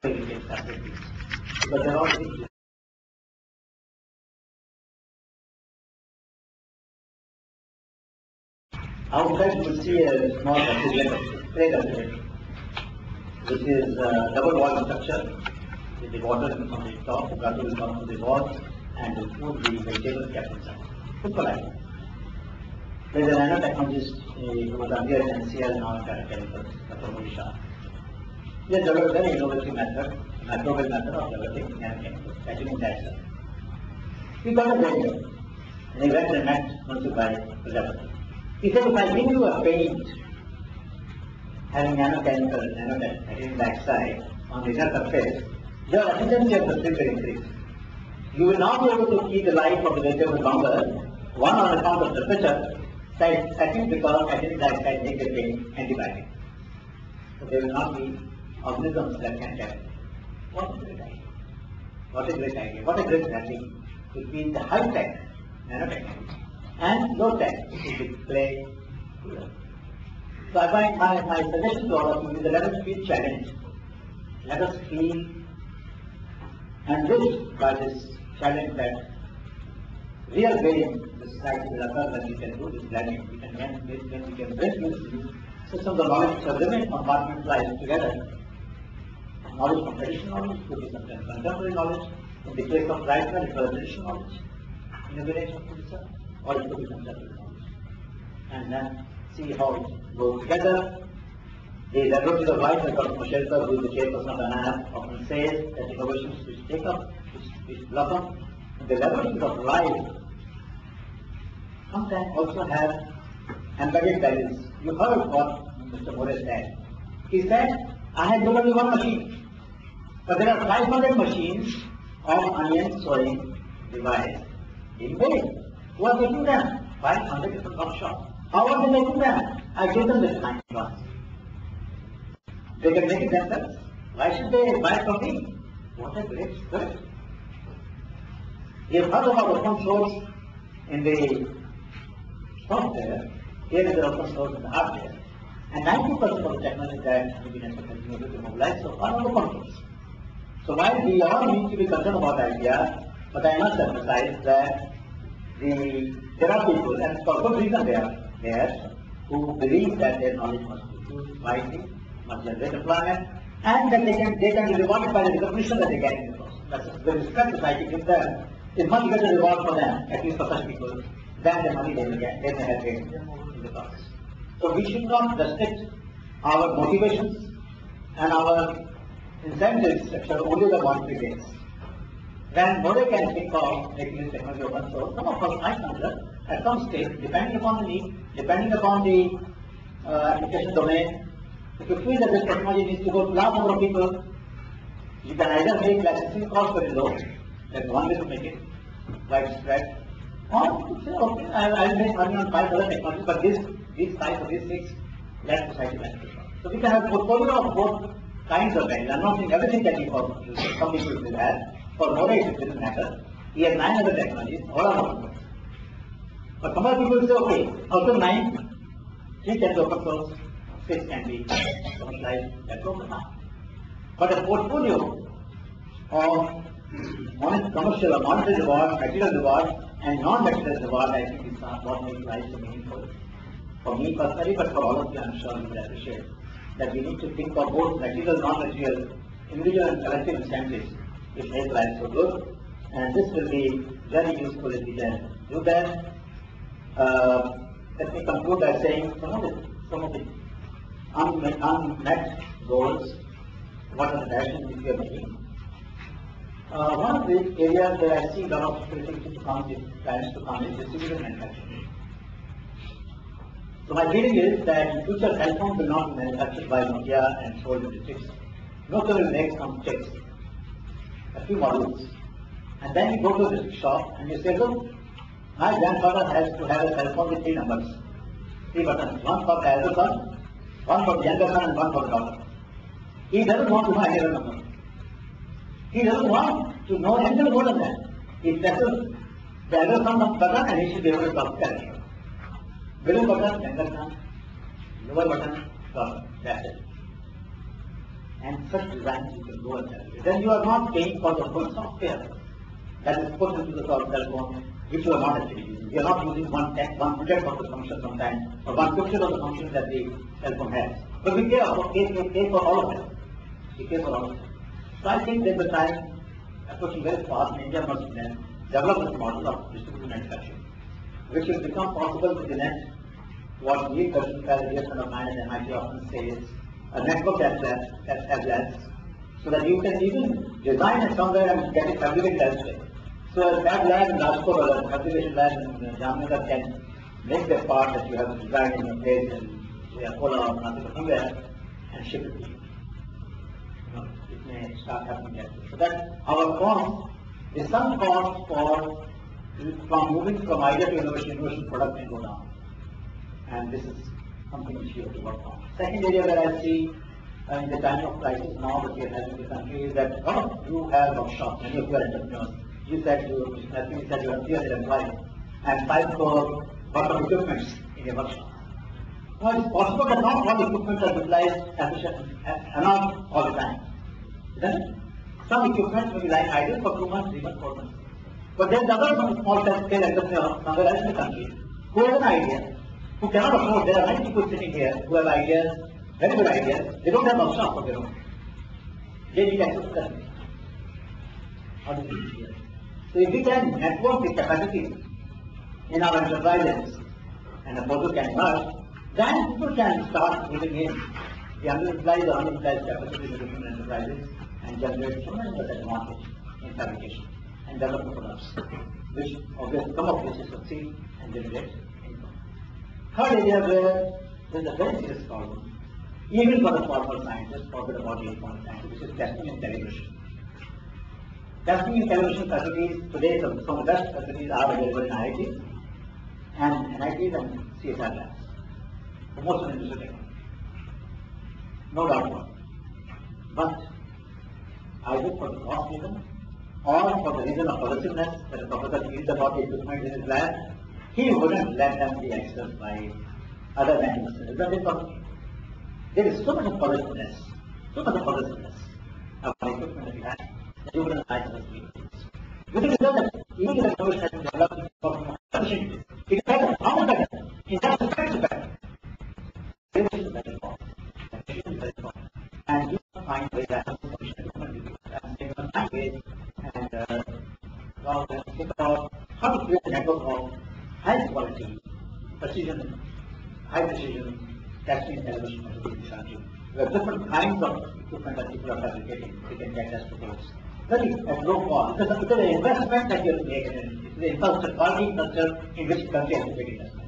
Because they're all things. Outside you will see a small display refrigerator, which is double wall structure with the water on the top, the water will come to the walls and will put the vegetables kept inside. Simple idea. There is a nanotechnologist who was earlier in NCL and now in Tata Chemicals, Dr. Monisha. He has developed a very innovative method, microbial method of developing nanochemicals, actually that cell. He got a vendor and he went and met Mansukh Prajapati. He said, if I give you a paint having nanotechnology dioxide on the inner surface, your efficiency of the film will increase. You will not be able to keep the life of the vegetable longer, one on account of temperature, second because ethylene dioxide makes the paint antibiotic. So there will not be organisms that can carry. What a great idea. What a great idea. What a great blending between the high-tech nanotechnology and low-tech display. So I find my suggestion to all of you is let us feel challenged. Let us feel and live by this challenge that real way the society will occur when we can do this blending. When we can bring these systems of knowledge which are living compartmentalized together. Knowledge from traditional knowledge could be sometimes contemporary knowledge. In the case of Reitman, it was traditional knowledge in a village of Odisha, or it could be contemporary knowledge. And then see how it goes together. The laboratories of life, like Dr. Mashelkar, who is the chairperson of ANAP, often says that innovations which take up, which blossom, the laboratories of life sometimes also have embedded values. You heard what Mr. More said. He said, I had only one machine, but there are 500 machines of onion sowing device being made. Who are making them? 500 different workshops. How are they making them? I gave them this kind of ones. They can make it themselves. Why should they buy from me? What a great spirit. You have heard about open source in the software. Here is the open source in the hardware. And 90% of the technology that Indian has been able to mobilize so far are open source. So while we all need to be concerned about ideas, but I must emphasize that there are people, and for good reason they are there, who believe that their knowledge must be used wisely, must generate employment, and that they can be rewarded by the recognition that they get in the process. That's the respect society gives them is much better reward for them, at least for such people, than the money they may have gained in the process. So we should not restrict our motivations and our incentives except only the monetary gains. When More can think of making this technology open source, some of us might consider at some stage, depending upon the need, depending upon the application domain, if you feel that this technology needs to go to a large number of people, you can either make licensing cost very low, that's one way to make it widespread, or you say, okay, I'll make money on 5 other technologies, but these 5 or these 6, let society benefit from. So we can have a portfolio of both kinds of values. I'm not saying everything can be for some people will have. For More, it doesn't matter. He has 9 other technologies, all are open source. But some other people will say, okay, out of 9, 3 can be open source, 6 can be commercialized, that's open now. But a portfolio of commercial or monetary reward, material reward, and non-material reward, I think is what makes life so meaningful. For me personally, but for all of you, I'm sure you will appreciate that we need to think of both material, non-material, individual and collective incentives which make life so good. And this will be very useful if we can do that. Let me conclude by saying some of the unmet goals, what are the directions which we are making. One of the areas where I see a lot of critics to come is distributed manufacturing. So my feeling is that in future cell phones will not be manufactured by Nokia and sold in the chips. Nokia will make some chips, a few modules, and then you go to the shop and you say, look, my grandfather has to have a cell phone with 3 numbers, 3 buttons, one for the elder son, one for the younger son, and one for the daughter. He doesn't want to know any other number. He doesn't want to know anything more than that. He presses the elder son button and he should be able to talk to him. Middle button, younger son, lower button, daughter. That's it. and such designs you can go and sell. Then you are not paying for the full software that is put into the telephone, which you are not actually using. You are not using 1/100 of the function sometimes, or 1/50 of the function that the telephone has. But we pay for all of them. We pay for all of them. So I think that the time approaching very fast, India must develop this model of distributed manufacturing, which will become possible in the next, what we graduate of mine at MIT often says, a network as labs, so that you can even design it somewhere and get it fabricated elsewhere. So a fab lab in Rajkot or a fabrication lab in Jamnagar can make that part that you have designed in your place in Akola or somewhere and ship it to you. It may start happening that way. So that our cost is some cost for from moving from idea to innovation product can go down. And this is something which we have to work on. Second area where I see in the time of crisis now that we are having in the country is that you have workshops, many of you are entrepreneurs. You said you have 300 employees and 5 crore worth of equipment in your workshop. Now it's possible that not all equipment are utilized enough all the time. Then some equipment may be like idle for 2 months, 3 months, 4 months. But then there are some small scale entrepreneurs somewhere else in the country who have an idea, who cannot afford. There are many people sitting here who have ideas, very good ideas. They don't have a shop of their own. They need access to that. How do we do it? So if we can network the capacity in our enterprises and a model can emerge, then people can start putting in the underutilized or unutilized capacity in the different enterprises and generate tremendous advantage in fabrication and develop products, which obviously some of which will succeed and generate income. Third area where there is a very serious problem, even for the formal scientists, forget about the informal scientists, which is testing and calibration. Testing and calibration facilities today, some of the best facilities are available in IITs and CSR labs. The most of the industry technology. No doubt about it. But either for the cost reason or for the reason of possessiveness that the professor feels about the equipment in his lab, he wouldn't let them be accessed by other than himself. Isn't it possible? There is so much of possessiveness about equipment that we have, that you wouldn't like us to be. With the result that even if the knowledge has been developed for efficiently, it is better, how much better? In terms of effects, better. Innovation is very important. Efficiency is very important. And you can find ways that have sufficient equipment to do that. And you can find ways and think about how to create a network of high quality, precision, high precision testing and calibration facilities in the country. There are different kinds of equipment that people are fabricating. They can get test reports. Very at low cost. It's an investment that you have to make. It's an infrastructure, quality infrastructure in which the country has to make investment.